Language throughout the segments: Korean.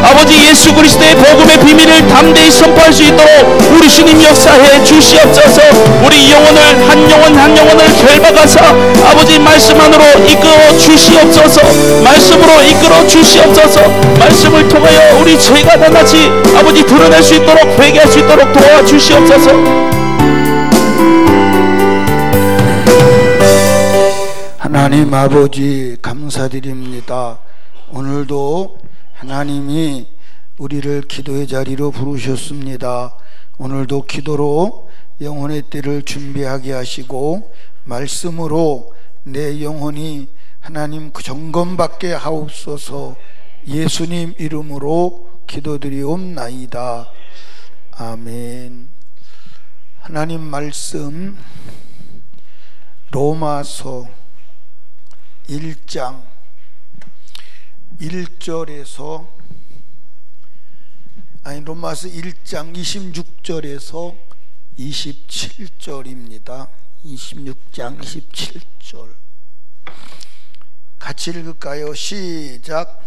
아버지 예수 그리스도의 복음의 비밀을 담대히 선포할 수 있도록 우리 주님 역사해 주시옵소서. 우리 영혼을 한 영혼 한 영혼을 결박하사 아버지 말씀 안으로 이끌어 주시옵소서. 말씀으로 이끌어 주시옵소서. 말씀을 통하여 우리 죄가 낱낱이 아버지 드러낼 수 있도록 회개할 수 있도록 도와주시옵소서. 하나님 아버지 감사드립니다. 오늘도 하나님이 우리를 기도의 자리로 부르셨습니다. 오늘도 기도로 영혼의 때를 준비하게 하시고 말씀으로 내 영혼이 하나님 그 점검받게 하옵소서. 예수님 이름으로 기도드리옵나이다. 아멘. 하나님 말씀 로마서 1장 1절에서 로마서 1장 26절에서 27절입니다. 26장 27절 같이 읽을까요? 시작.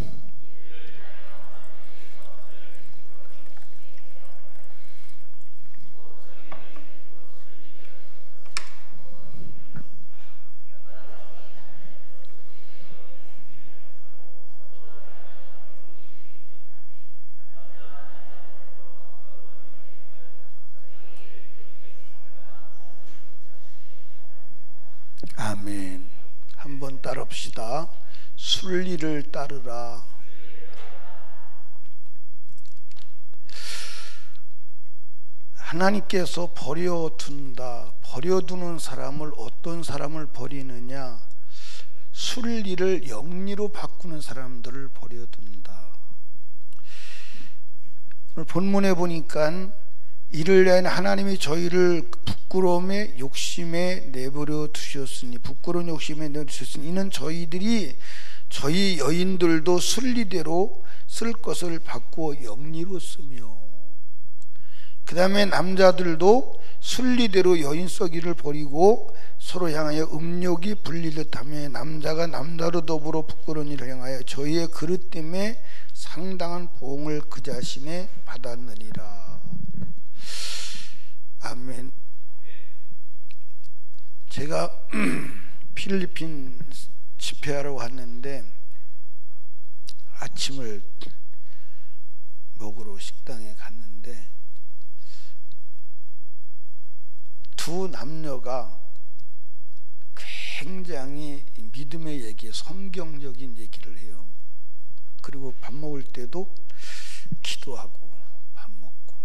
아멘. 한번 따라합시다. 순리를 따르라. 하나님께서 버려두는 사람을 어떤 사람을 버리느냐? 순리를 영리로 바꾸는 사람들을 버려둔다. 오늘 본문에 보니까 이를 위하여 하나님이 저희를 부끄러움의 욕심에 내버려 두셨으니, 부끄러운 욕심에 내버려 두셨으니 이는 저희 여인들도 순리대로 쓸 것을 바꾸어 영리로 쓰며, 그 다음에 남자들도 순리대로 여인 썩이를 버리고 서로 향하여 음욕이 불리듯 하며 남자가 남자로 더불어 부끄러운 일을 향하여 저희의 그릇 때문에 상당한 보응을 그 자신에 받았느니라. 아멘. 제가 필리핀 집회하러 왔는데 아침을 먹으러 식당에 갔는데 두 남녀가 굉장히 믿음의 얘기, 성경적인 얘기를 해요. 그리고 밥 먹을 때도 기도하고 밥 먹고,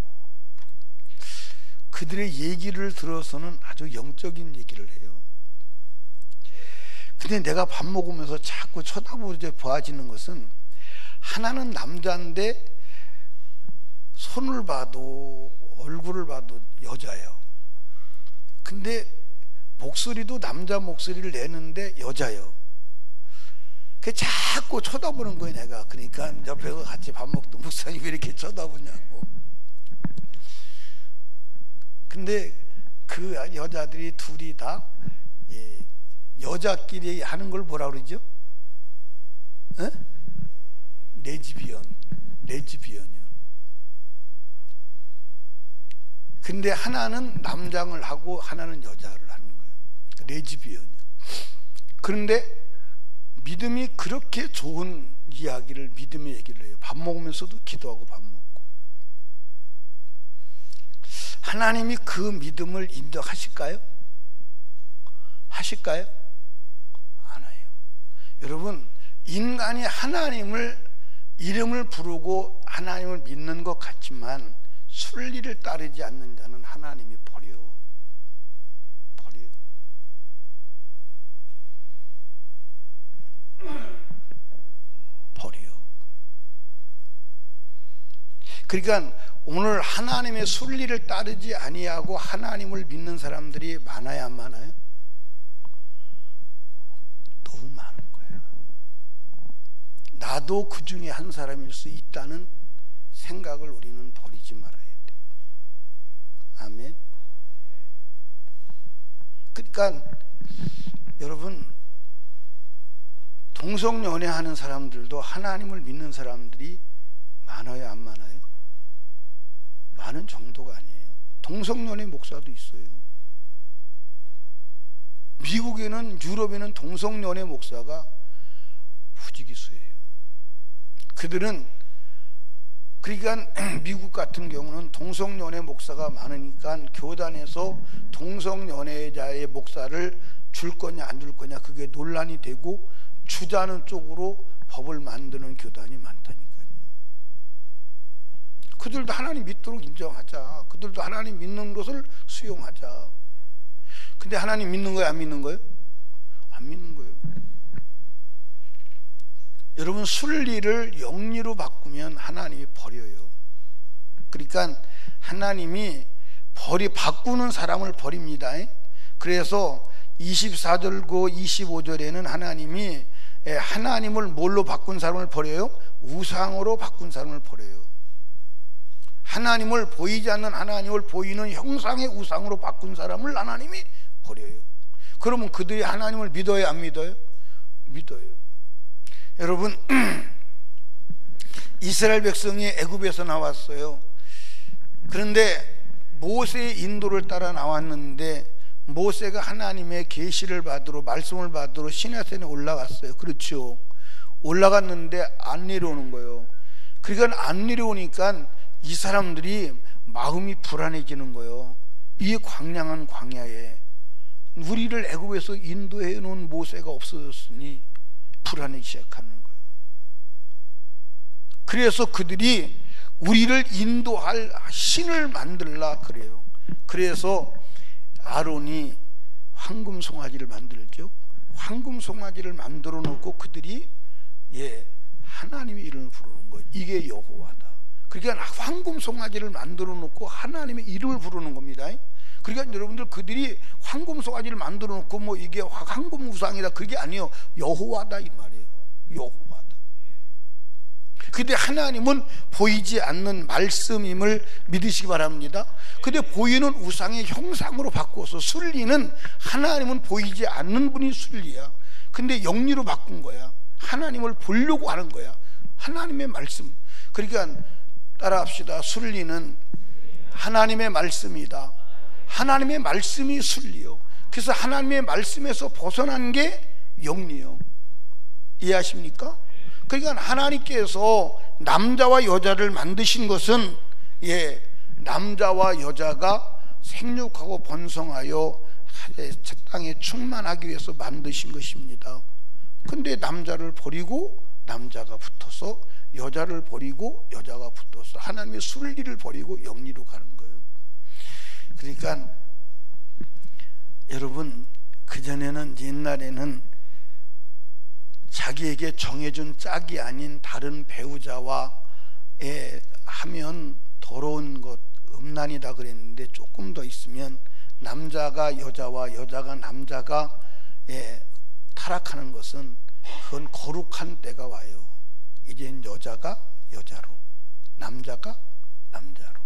그들의 얘기를 들어서는 아주 영적인 얘기를 해요. 근데 내가 밥 먹으면서 자꾸 봐지는 것은, 하나는 남자인데 손을 봐도 얼굴을 봐도 여자예요. 근데 목소리도 남자 목소리를 내는데 여자예요. 그 자꾸 쳐다보는 거예요, 내가. 그러니까 옆에서 같이 밥 먹도 목사님 왜 이렇게 쳐다보냐고. 근데 그 여자들이 둘이 다 여자끼리 하는 걸 뭐라 그러죠? 레즈비언이요. 근데 하나는 남장을 하고 하나는 여자를 하는 거예요. 레즈비언이요. 그런데 믿음이 그렇게 좋은 이야기를, 믿음의 얘기를 해요. 밥 먹으면서도 기도하고 밥 먹고. 하나님이 그 믿음을 인정하실까요? 하실까요? 안 해요. 여러분, 인간이 하나님을 이름을 부르고 하나님을 믿는 것 같지만 순리를 따르지 않는 자는 하나님이 버려요. 그러니까 오늘 하나님의 순리를 따르지 아니하고 하나님을 믿는 사람들이 많아요, 안 많아요? 너무 많은 거예요. 나도 그 중에 한 사람일 수 있다는 생각을 우리는 버리지 말아야 돼요. 아멘. 그러니까 여러분, 동성연애하는 사람들도 하나님을 믿는 사람들이 많아요, 안 많아요? 많은 정도가 아니에요. 동성연애 목사도 있어요. 미국에는, 유럽에는 동성연애 목사가 부지기수예요. 그들은, 그러니까 미국 같은 경우는 동성연애 목사가 많으니까 교단에서 동성연애자의 목사를 줄 거냐 안 줄 거냐 그게 논란이 되고 주자는 쪽으로 법을 만드는 교단이 많다니까요. 그들도 하나님 믿도록 인정하자. 그들도 하나님 믿는 것을 수용하자. 근데 하나님 믿는 거예요, 안 믿는 거예요? 안 믿는 거예요. 여러분, 순리를 영리로 바꾸면 하나님이 버려요. 그러니까 하나님이 바꾸는 사람을 버립니다. 그래서 24절고 25절에는 하나님이 하나님을 뭘로 바꾼 사람을 버려요? 우상으로 바꾼 사람을 버려요. 하나님을 보이지 않는 하나님을 보이는 형상의 우상으로 바꾼 사람을 하나님이 버려요. 그러면 그들이 하나님을 믿어요, 안 믿어요? 믿어요. 여러분, 이스라엘 백성이 애굽에서 나왔어요. 그런데 모세의 인도를 따라 나왔는데 모세가 하나님의 계시를 받으러, 말씀을 받으러 시내산에 올라갔어요. 그렇죠. 올라갔는데 안 내려오는 거예요. 그러니까 안 내려오니까 이 사람들이 마음이 불안해지는 거예요. 이 광량한 광야에 우리를 애굽에서 인도해 놓은 모세가 없어졌으니 불안하기 시작하는 거예요. 그래서 그들이 우리를 인도할 신을 만들라 그래요. 그래서 아론이 황금 송아지를 만들죠. 황금 송아지를 만들어 놓고 그들이 하나님의 이름을 부르는 거예요. 이게 여호와다. 그러니까 황금 송아지를 만들어 놓고 하나님의 이름을 부르는 겁니다. 그러니까 여러분들, 그들이 황금 송아지를 만들어 놓고 뭐 이게 황금 우상이다 그게 아니에요. 여호와다 이 말이에요. 여호와다. 근데 하나님은 보이지 않는 말씀임을 믿으시기 바랍니다. 근데 보이는 우상의 형상으로 바꿔서, 순리는 하나님은 보이지 않는 분이 순리야. 근데 영리로 바꾼 거야. 하나님을 보려고 하는 거야. 하나님의 말씀. 그러니까 따라합시다. 순리는 하나님의 말씀이다. 하나님의 말씀이 순리요. 그래서 하나님의 말씀에서 벗어난 게 영리요. 이해하십니까? 그러니까 하나님께서 남자와 여자를 만드신 것은 남자와 여자가 생육하고 번성하여 땅에 충만하기 위해서 만드신 것입니다. 근데 남자를 버리고 남자가 붙어서, 여자를 버리고 여자가 붙어서 하나님의 순리를 버리고 영리로 가는 거예요. 그러니까 여러분, 그전에는, 옛날에는 자기에게 정해준 짝이 아닌 다른 배우자와 하면 더러운 것, 음란이다 그랬는데, 조금 더 있으면 남자가 여자와 여자가 남자가 타락하는 것은 그건 거룩한 때가 와요. 이젠 여자가 여자로, 남자가 남자로.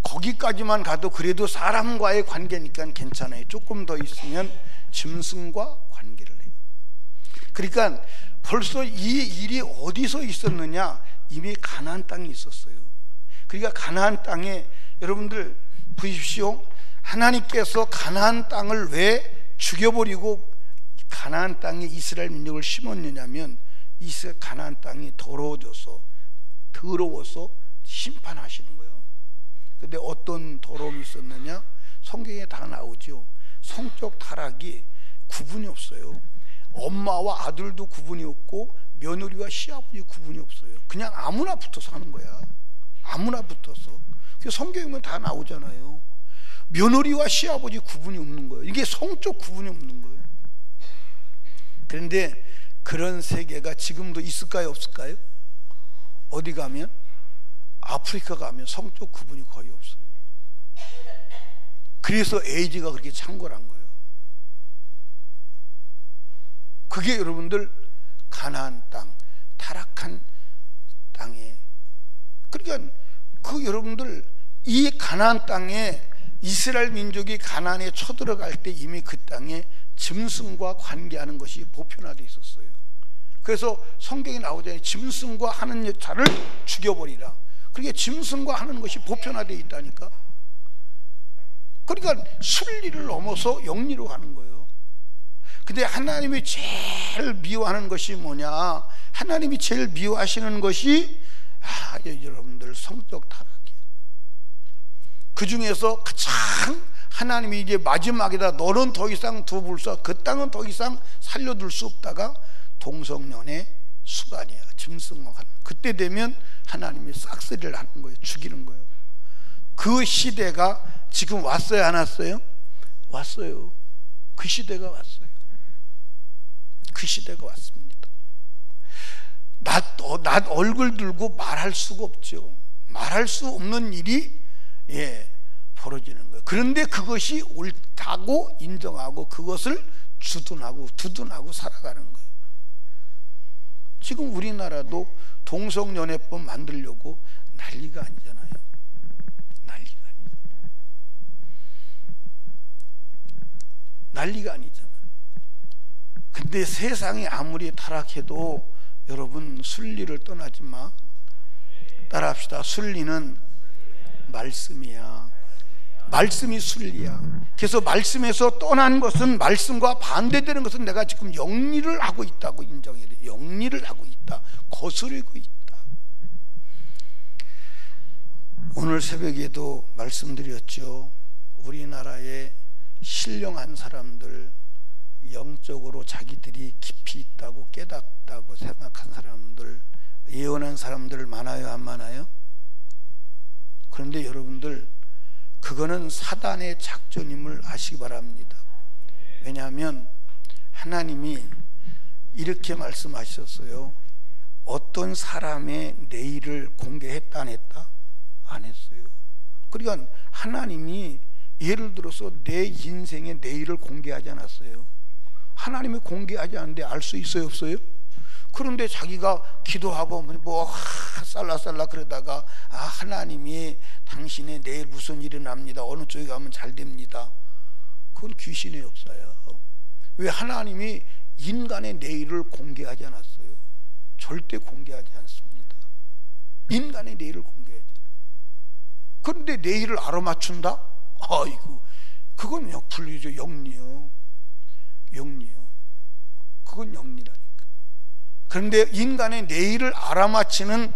거기까지만 가도 그래도 사람과의 관계니까 괜찮아요. 조금 더 있으면 짐승과 관계를 해요. 그러니까 벌써 이 일이 어디서 있었느냐? 이미 가나안 땅에 있었어요. 그러니까 가나안 땅에, 여러분들 보십시오. 하나님께서 가나안 땅을 왜 죽여버리고 가나안 땅에 이스라엘 민족을 심었느냐면, 가나안 땅이 더러워져서, 더러워서 심판하시는 거예요. 근데 어떤 더러움이 있었느냐? 성경에 다 나오죠. 성적 타락이 구분이 없어요. 엄마와 아들도 구분이 없고 며느리와 시아버지 구분이 없어요. 그냥 아무나 붙어서 하는 거야. 아무나 붙어서. 성경에 보면 다 나오잖아요. 며느리와 시아버지 구분이 없는 거예요. 이게 성적 구분이 없는 거예요. 그런데 그런 세계가 지금도 있을까요, 없을까요? 어디 가면, 아프리카 가면 성적 구분이 거의 없어요. 그래서 에이즈가 그렇게 창궐한 거예요. 그게 여러분들 가나안 땅, 타락한 땅에, 그러니까 그 여러분들, 이 가나안 땅에 이스라엘 민족이 가나안에 쳐들어갈 때 이미 그 땅에 짐승과 관계하는 것이 보편화되어 있었어요. 그래서 성경에 나오잖아요. 짐승과 하는 자를 죽여버리라. 그게 짐승과 하는 것이 보편화되어 있다니까. 그러니까 순리를 넘어서 영리로 가는 거예요. 근데 하나님이 제일 미워하는 것이 뭐냐? 하나님이 제일 미워하시는 것이 여러분들 성적 타락이에요. 그 중에서 가장 하나님이 이제 마지막에다 너는 더 이상 두불사, 그 땅은 더 이상 살려둘 수 없다가 동성연애 수간이야. 짐승과 하는. 그때 되면 하나님이 싹쓸이를 하는 거예요. 죽이는 거예요. 그 시대가 지금 왔어요, 안 왔어요? 왔어요. 그 시대가 왔어요. 그 시대가 왔습니다. 나 얼굴 들고 말할 수가 없죠. 말할 수 없는 일이 벌어지는 거예요. 그런데 그것이 옳다고 인정하고 그것을 두둔하고 살아가는 거예요. 지금 우리나라도 동성연애법 만들려고 난리가 아니잖아요. 난리가 아니잖아요. 근데 세상이 아무리 타락해도 여러분 순리를 떠나지 마. 따라합시다. 순리는 말씀이야. 말씀이 순리야. 그래서 말씀에서 떠난 것은, 말씀과 반대되는 것은 내가 지금 영리를 하고 있다고 인정해야 돼. 영리를 하고 있다. 거스르고 있다. 오늘 새벽에도 말씀드렸죠. 우리나라에 신령한 사람들, 영적으로 자기들이 깊이 있다고 깨닫다고 생각한 사람들, 예언한 사람들 많아요, 안 많아요? 그런데 여러분들, 그거는 사단의 작전임을 아시기 바랍니다. 왜냐하면 하나님이 이렇게 말씀하셨어요. 어떤 사람의 내일을 공개했다 안 했다? 안 했어요. 그러니까 하나님이 예를 들어서 내 인생의 내일을 공개하지 않았어요. 하나님이 공개하지 않는데 알 수 있어요, 없어요? 그런데 자기가 기도하고 뭐 쌀라쌀라 그러다가 하나님이 당신의 내일 무슨 일이 납니다, 어느 쪽에 가면 잘 됩니다. 그건 귀신의 역사야. 왜? 하나님이 인간의 내일을 공개하지 않았어요. 절대 공개하지 않습니다. 인간의 내일을 공개하지 않아요. 그런데 내일을 알아맞춘다? 아이고, 그건 그냥 분리죠. 영리요. 그건 영리라니까. 그런데 인간의 내일을 알아맞히는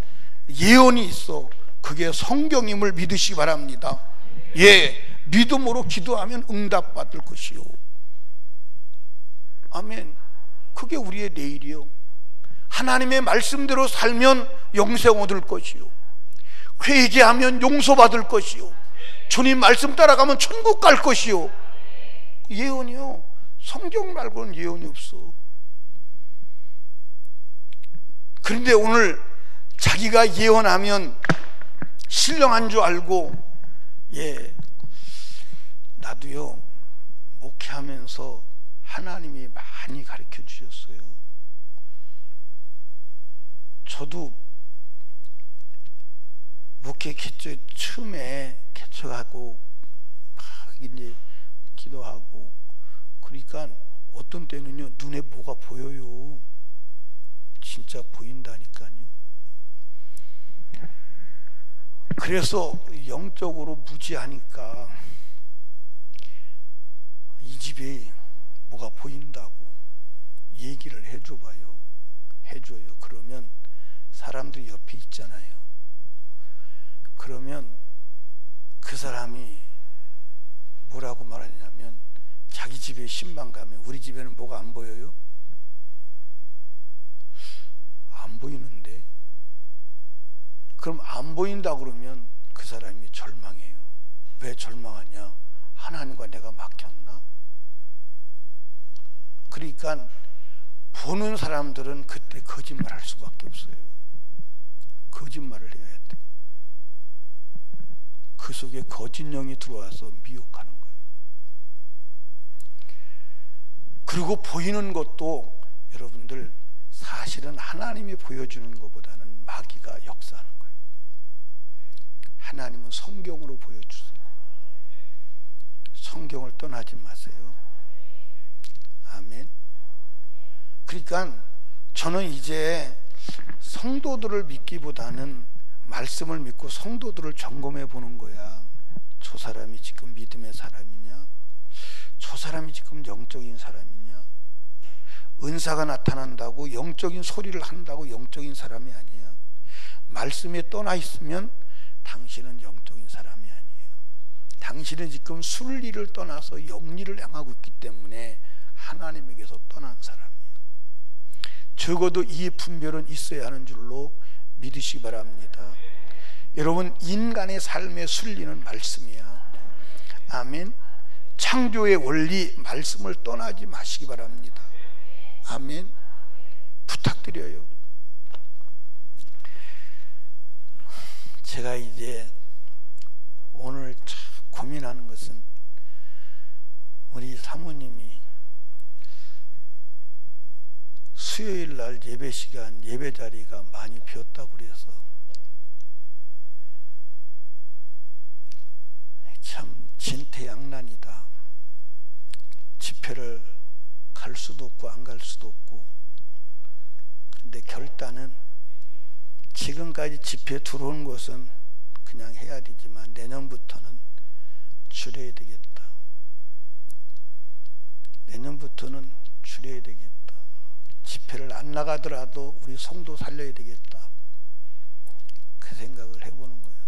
예언이 있어. 그게 성경임을 믿으시기 바랍니다. 믿음으로 기도하면 응답받을 것이요. 아멘. 그게 우리의 내일이요. 하나님의 말씀대로 살면 영생 얻을 것이요. 회개하면 용서받을 것이요. 주님 말씀 따라가면 천국 갈 것이요. 예언이요. 성경 말고는 예언이 없어. 그런데 오늘 자기가 예언하면 신령한 줄 알고, 나도요 목회하면서 하나님이 많이 가르쳐 주셨어요. 저도 목회 개최 처음에 개척하고 막 이제 기도하고 그러니까 어떤 때는요 눈에 뭐가 보여요. 진짜 보인다니까요. 그래서 영적으로 무지하니까 이 집에 뭐가 보인다고 얘기를 해줘요. 그러면 사람들이 옆에 있잖아요. 그러면 그 사람이 뭐라고 말하냐면, 자기 집에 신방 가면 우리 집에는 뭐가 안 보여요? 안 보이는데. 그럼 안 보인다 그러면 그 사람이 절망해요. 왜 절망하냐? 하나님과 내가 막혔나? 그러니까 보는 사람들은 그때 거짓말 할 수밖에 없어요. 거짓말을 해야 돼. 그 속에 거짓 영이 들어와서 미혹하는 거예요. 그리고 보이는 것도 여러분들 사실은 하나님이 보여주는 것보다는 마귀가 역사하는 거예요. 하나님은 성경으로 보여주세요. 성경을 떠나지 마세요. 아멘. 그러니까 저는 이제 성도들을 믿기보다는 말씀을 믿고 성도들을 점검해 보는 거야. 저 사람이 지금 믿음의 사람이냐? 저 사람이 지금 영적인 사람이냐? 은사가 나타난다고 영적인 소리를 한다고 영적인 사람이 아니야. 말씀에 떠나 있으면 당신은 영적인 사람이 아니에요. 당신은 지금 순리를 떠나서 영리를 향하고 있기 때문에 하나님에게서 떠난 사람이에요. 적어도 이 분별은 있어야 하는 줄로 믿으시기 바랍니다. 여러분, 인간의 삶의 순리는 말씀이야. 아멘. 창조의 원리 말씀을 떠나지 마시기 바랍니다. 아멘. 부탁드려요. 제가 이제 오늘 참 고민하는 것은 우리 사모님이 수요일 날 예배 시간 예배 자리가 많이 비었다고 그래서 참 진퇴양난이다. 집회를 갈 수도 없고 안 갈 수도 없고. 그런데 결단은 지금까지 집회에 들어온 것은 그냥 해야 되지만 내년부터는 줄여야 되겠다. 내년부터는 줄여야 되겠다. 집회를 안 나가더라도 우리 성도 살려야 되겠다. 그 생각을 해보는 거예요.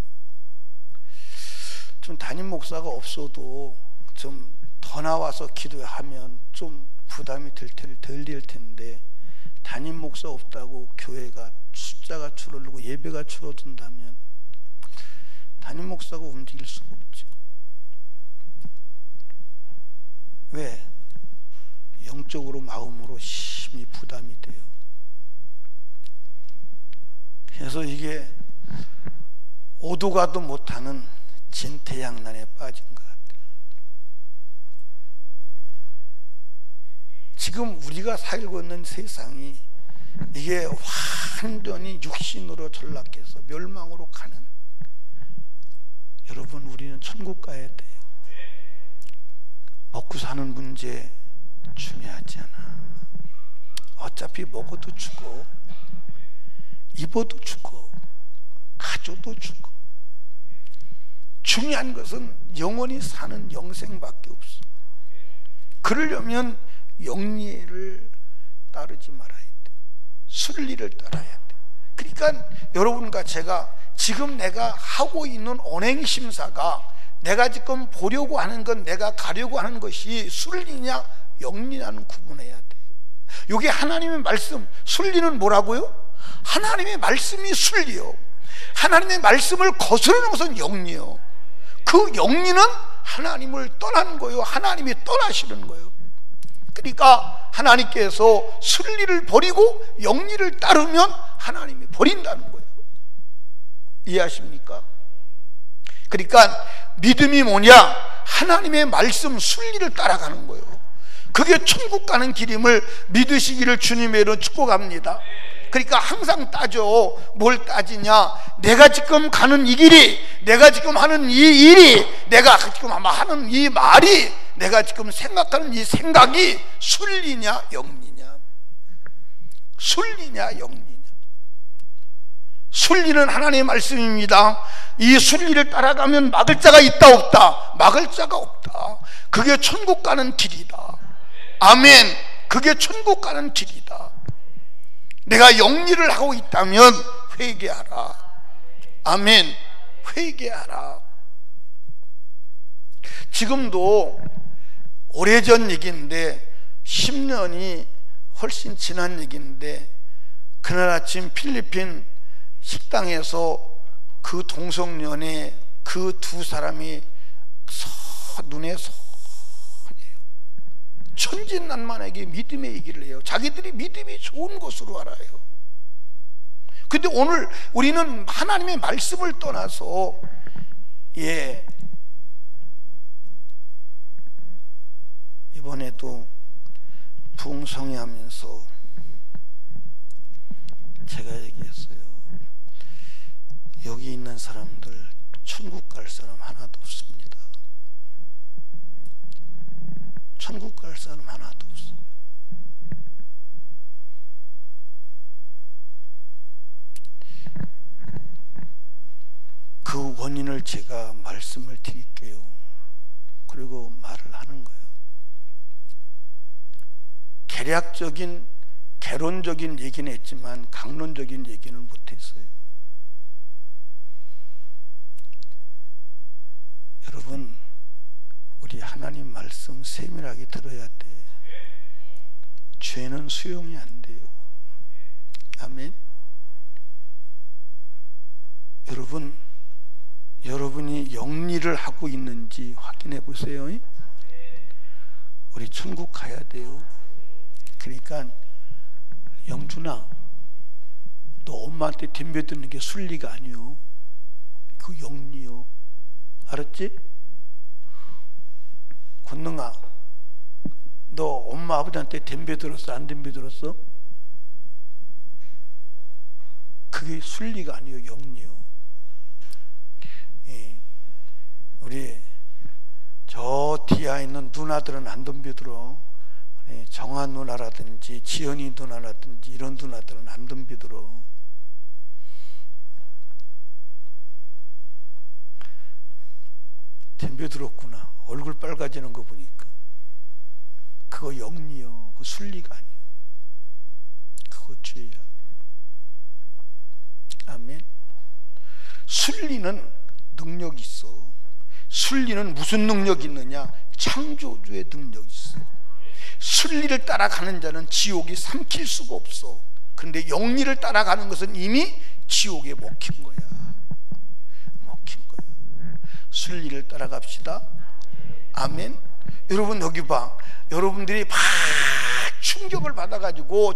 좀 담임 목사가 없어도 좀 더 나와서 기도하면 좀 부담이 덜 될 텐데, 담임 목사 없다고 교회가 숫자가 줄어들고 예배가 줄어든다면 담임 목사가 움직일 수가 없죠. 왜? 영적으로 마음으로 심히 부담이 돼요. 그래서 이게 오도 가도 못하는 진퇴양난에 빠진 것 같아요. 지금 우리가 살고 있는 세상이 이게 완전히 육신으로 전락해서 멸망으로 가는, 여러분, 우리는 천국 가야 돼요. 먹고 사는 문제 중요하지 않아. 어차피 먹어도 죽어, 입어도 죽어, 가져도 죽어. 중요한 것은 영원히 사는 영생밖에 없어. 그러려면 영리를 따르지 말아야 돼. 순리를 따라야 돼. 그러니까 여러분과 제가 지금 내가 하고 있는 언행심사가 내가 지금 보려고 하는 건, 내가 가려고 하는 것이 순리냐 영리냐는 구분해야 돼. 이게 하나님의 말씀, 순리는 뭐라고요? 하나님의 말씀이 순리요. 하나님의 말씀을 거스르는 것은 영리요. 그 영리는 하나님을 떠나는 거예요. 하나님이 떠나시는 거예요. 그러니까 하나님께서 순리를 버리고 영리를 따르면 하나님이 버린다는 거예요. 이해하십니까? 그러니까 믿음이 뭐냐? 하나님의 말씀 순리를 따라가는 거예요. 그게 천국 가는 길임을 믿으시기를 주님의 축복합니다. 그러니까 항상 따져. 뭘 따지냐? 내가 지금 가는 이 길이, 내가 지금 하는 이 일이, 내가 지금 아마 하는 이 말이, 내가 지금 생각하는 이 생각이 순리냐 영리냐? 순리냐 영리냐? 순리는 하나님의 말씀입니다. 이 순리를 따라가면 막을 자가 있다 없다? 막을 자가 없다. 그게 천국 가는 길이다. 아멘. 그게 천국 가는 길이다. 내가 영리를 하고 있다면 회개하라. 아멘. 회개하라. 지금도 오래전 얘기인데 10년이 훨씬 지난 얘기인데, 그날 아침 필리핀 식당에서 그 동성연애 그 두 사람이 눈에 선해요. 천진난만하게 믿음의 얘기를 해요. 자기들이 믿음이 좋은 것으로 알아요. 근데 오늘 우리는 하나님의 말씀을 떠나서 이번에도 부흥성회하면서 제가 얘기했어요. 여기 있는 사람들 천국 갈 사람 하나도 없습니다. 천국 갈 사람 하나도 없어요. 제가 말씀을 드릴게요. 그리고 말을 하는 거예요. 개략적인 개론적인 얘기는 했지만 강론적인 얘기는 못했어요. 여러분, 우리 하나님 말씀 세밀하게 들어야 돼. 죄는 수용이 안 돼요. 아멘. 여러분이 영리를 하고 있는지 확인해 보세요. 우리 천국 가야 돼요. 그러니까 영준아, 너 엄마한테 덤벼드는 게 순리가 아니요, 그 영리요. 알았지? 권능아, 너 엄마 아버지한테 덤벼들었어? 안 덤벼들었어? 그게 순리가 아니요, 영리요. 우리 저 뒤에 있는 누나들은 안 덤벼들어. 정한 누나라든지 지연이 누나라든지 이런 누나들은 안 덤벼들어. 덤벼들었구나. 얼굴 빨개지는 거 보니까. 그거 영리요. 그거 순리가 아니요. 그거 죄야. 아멘. 순리는 능력이 있어. 순리는 무슨 능력이 있느냐? 창조주의 능력이 있어. 순리를 따라가는 자는 지옥이 삼킬 수가 없어. 그런데 영리를 따라가는 것은 이미 지옥에 먹힌 거야. 먹힌 거야. 순리를 따라갑시다. 아멘. 여러분, 여기 봐. 여러분들이 막 충격을 받아가지고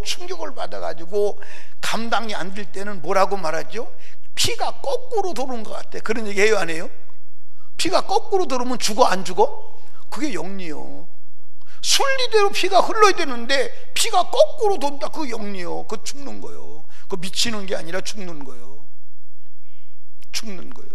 감당이 안 될 때는 뭐라고 말하죠? 피가 거꾸로 도는 것 같아. 그런 얘기 해요, 안 해요? 피가 거꾸로 들어오면 죽어, 안 죽어? 그게 영리요. 순리대로 피가 흘러야 되는데 피가 거꾸로 돈다. 그거 영리요. 그거 죽는 거요. 그거 미치는 게 아니라 죽는 거요. 죽는 거요.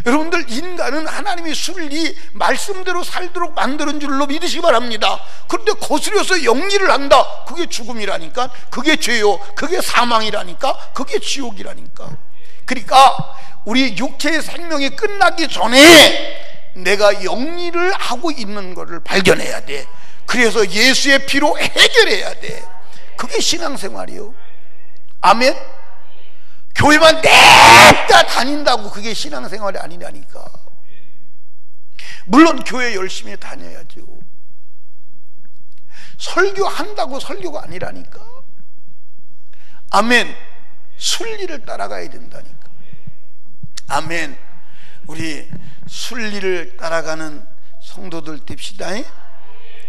여러분들, 인간은 하나님의 순리 말씀대로 살도록 만드는 줄로 믿으시기 바랍니다. 그런데 거스려서 영리를 한다. 그게 죽음이라니까. 그게 죄요. 그게 사망이라니까. 그게 지옥이라니까. 그러니까 우리 육체의 생명이 끝나기 전에 내가 영리를 하고 있는 것을 발견해야 돼. 그래서 예수의 피로 해결해야 돼. 그게 신앙생활이요. 아멘. 교회만 냅다 다닌다고 그게 신앙생활이 아니라니까. 물론 교회 열심히 다녀야죠. 설교한다고 설교가 아니라니까. 아멘. 순리를 따라가야 된다니까. 아멘. 우리 순리를 따라가는 성도들 됩시다.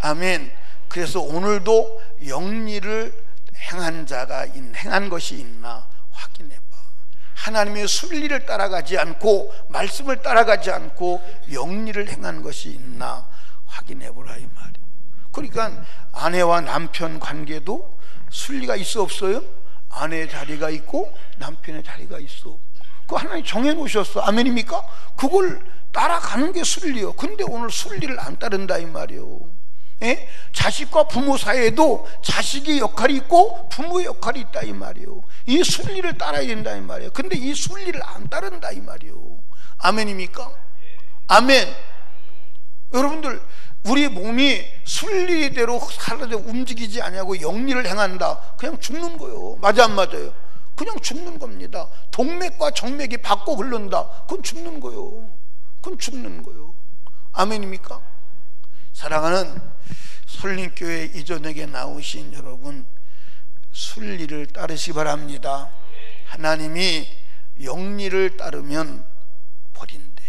아멘. 그래서 오늘도 영리를 행한 것이 있나 확인해 봐. 하나님의 순리를 따라가지 않고 말씀을 따라가지 않고 영리를 행한 것이 있나 확인해 보라, 이 말이에요. 그러니까 아내와 남편 관계도 순리가 있어, 없어요? 아내의 자리가 있고 남편의 자리가 있어. 그거 하나님 정해놓으셨어. 아멘입니까? 그걸 따라가는 게 순리요. 근데 오늘 순리를 안 따른다, 이 말이에요. 예? 자식과 부모 사이에도 자식의 역할이 있고 부모의 역할이 있다, 이 말이에요. 이 순리를 따라야 된다, 이 말이에요. 근데 이 순리를 안 따른다, 이 말이에요. 아멘입니까? 아멘. 여러분들, 우리 몸이 순리대로 살아도 움직이지 않냐고 영리를 행한다. 그냥 죽는 거예요. 맞아, 안 맞아요? 그냥 죽는 겁니다. 동맥과 정맥이 바꿔 흐른다. 그건 죽는 거예요. 그건 죽는 거예요. 아멘입니까? 사랑하는 솔림교회 이전에게 나오신 여러분, 순리를 따르시기 바랍니다. 하나님이 영리를 따르면 버린대.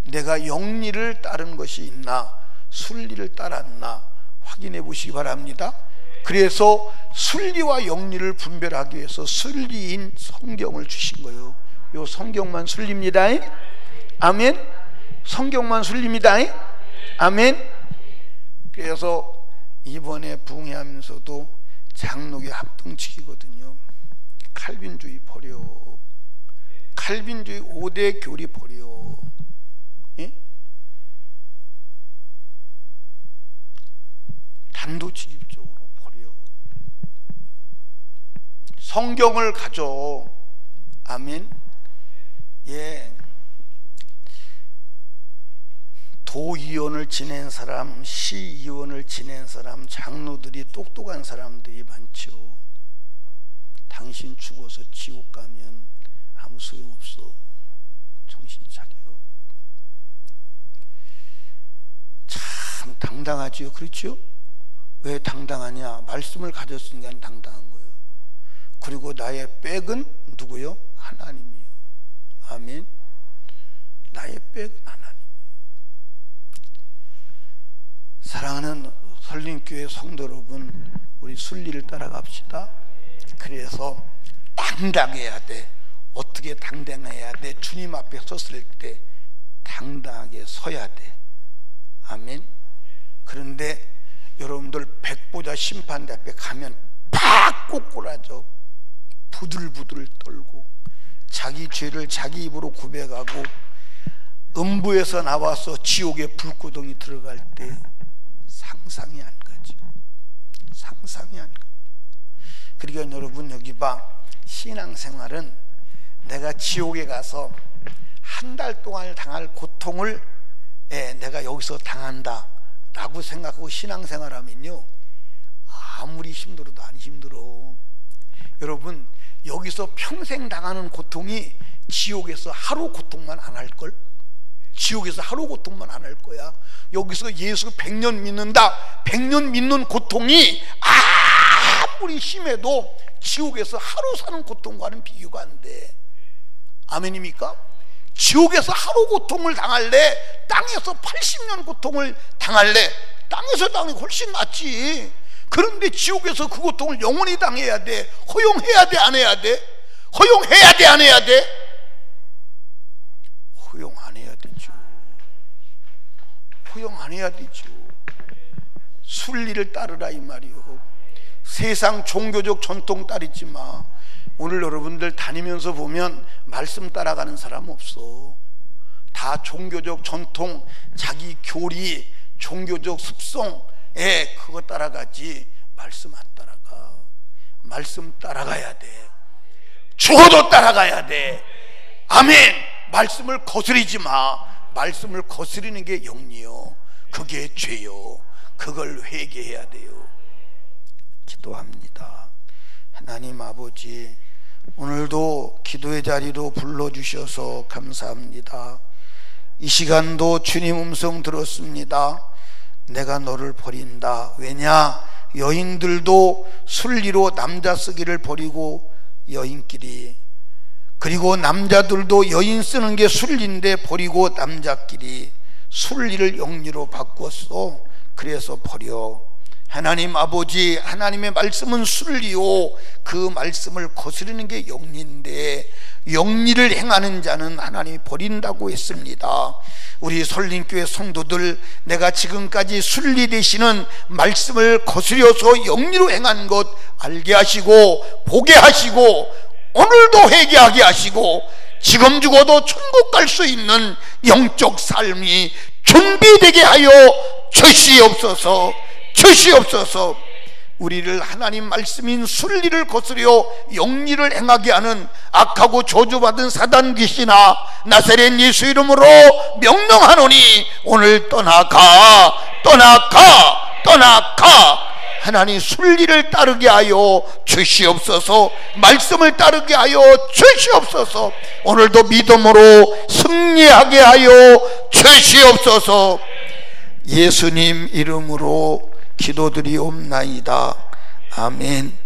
내가 영리를 따른 것이 있나 순리를 따랐나 확인해 보시기 바랍니다. 그래서 순리와 영리를 분별하기 위해서 순리인 성경을 주신 거예요. 요 성경만 순리입니다. 아멘. 성경만 순리입니다. 아멘. 그래서 이번에 부흥회하면서도 장로교 합동치기거든요. 칼빈주의 버려. 칼빈주의 5대 교리 버려. 예? 단도직입적으로 버려. 성경을 가져. 아멘. 예, 도의원을 지낸 사람, 시의원을 지낸 사람, 장로들이 똑똑한 사람들이 많죠. 당신 죽어서 지옥 가면 아무 소용없어. 정신 차려. 참 당당하지요. 그렇죠? 왜 당당하냐? 말씀을 가졌으니까 당당한 거예요. 그리고 나의 백은 누구요? 하나님이요. 아멘. 나의 백은 하나님. 사랑하는 설림교회 성도 여러분, 우리 순리를 따라갑시다. 그래서 당당해야 돼. 어떻게 당당해야 돼? 주님 앞에 섰을 때 당당하게 서야 돼. 아멘. 그런데 여러분들 백보자 심판대 앞에 가면 팍 꼬꾸라져. 부들부들 떨고 자기 죄를 자기 입으로 고백하고 음부에서 나와서 지옥의 불구덩이 들어갈 때 상상이 안 가죠. 상상이 안 가. 그러니까 여러분 여기 봐. 신앙생활은 내가 지옥에 가서 한 달 동안 당할 고통을 내가 여기서 당한다 라고 생각하고 신앙생활하면요 아무리 힘들어도 안 힘들어. 여러분 여기서 평생 당하는 고통이 지옥에서 하루 고통만 안 할걸? 지옥에서 하루 고통만 안 할 거야. 여기서 예수 100년 믿는다. 100년 믿는 고통이 아무리 심해도 지옥에서 하루 사는 고통과는 비교가 안 돼. 아멘입니까? 지옥에서 하루 고통을 당할래? 땅에서 80년 고통을 당할래? 땅에서 당하는 게 훨씬 낫지. 그런데 지옥에서 그 고통을 영원히 당해야 돼. 허용해야 돼? 안 해야 돼? 허용해야 돼? 안 해야 돼? 허용 안 해야 되죠. 허용 안 해야 되죠. 순리를 따르라 이 말이요. 세상 종교적 전통 따르지 마. 오늘 여러분들 다니면서 보면 말씀 따라가는 사람 없어. 다 종교적 전통, 자기 교리, 종교적 습성에 그거 따라가지 말씀 안 따라가. 말씀 따라가야 돼. 죽어도 따라가야 돼. 아멘. 말씀을 거스리지 마. 말씀을 거스리는 게 영리요. 그게 죄요. 그걸 회개해야 돼요. 기도합니다. 하나님 아버지, 오늘도 기도의 자리로 불러주셔서 감사합니다. 이 시간도 주님 음성 들었습니다. 내가 너를 버린다. 왜냐? 여인들도 순리로 남자 쓰기를 버리고 여인끼리, 그리고 남자들도 여인 쓰는 게 순리인데 버리고 남자끼리 순리를 영리로 바꿨어. 그래서 버려. 하나님 아버지, 하나님의 말씀은 순리요, 그 말씀을 거스르는 게 영리인데 영리를 행하는 자는 하나님이 버린다고 했습니다. 우리 설림교회 성도들, 내가 지금까지 순리 되시는 말씀을 거스려서 영리로 행한 것 알게 하시고 보게 하시고 오늘도 회개하게 하시고 지금 죽어도 천국 갈 수 있는 영적 삶이 준비되게 하여 주시옵소서. 주시옵소서. 우리를 하나님 말씀인 순리를 거스려 영리를 행하게 하는 악하고 저주받은 사단 귀신아, 나사렛 예수 이름으로 명령하노니 오늘 떠나가, 떠나가, 떠나가. 하나님 순리를 따르게 하여 주시옵소서. 말씀을 따르게 하여 주시옵소서. 오늘도 믿음으로 승리하게 하여 주시옵소서. 예수님 이름으로 기도드리옵나이다. 아멘.